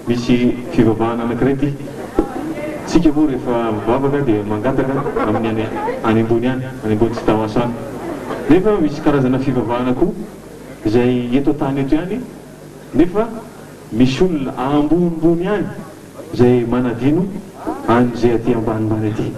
misy fivavahana anankiray ty tsika moa rehefa mivavaka dia mangataka amin'ny any ambony any ambony tsy tahoasa any nefa misy karazana fivavahana koa izay eto tany eto ihany nefa misy olona ambonimbony any izay manadino an'izay aty ambanimbany aty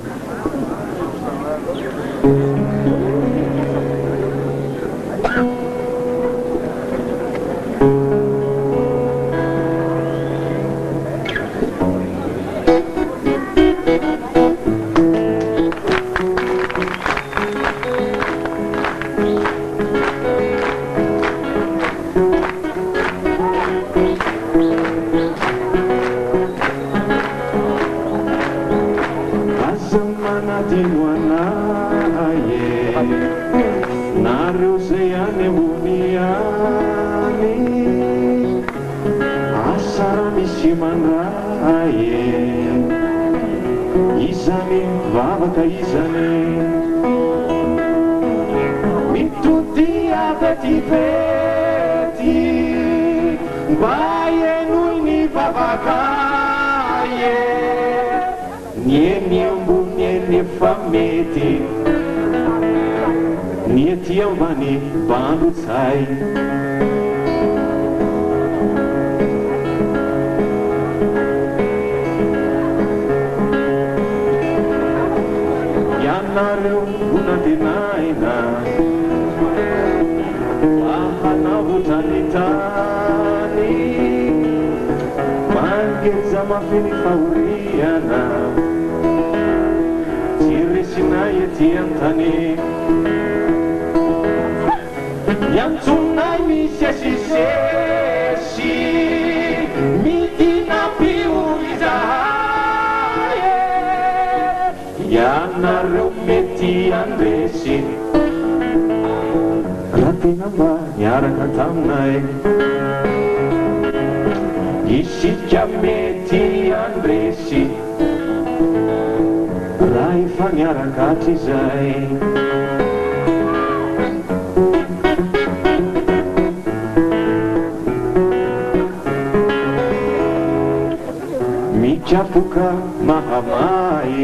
Mijapuka mahamay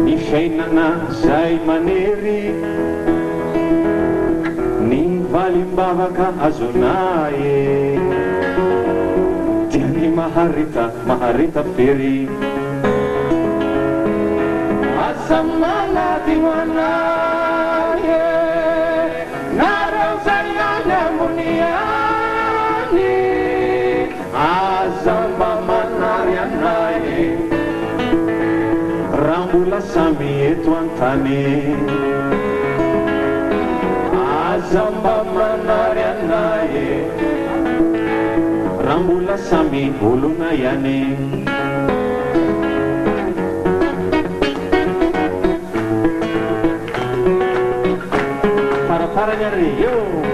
Ni fiainana zay manery Ny valimbavaka azonay Dia ny maharita fery Asa manadino anay Nareo zay any ambony any Aza mba manary anay Raha mbola samy eto an-tany Aza mba manary anay Raha mbola samy olona ihany Para-para nyari, yo!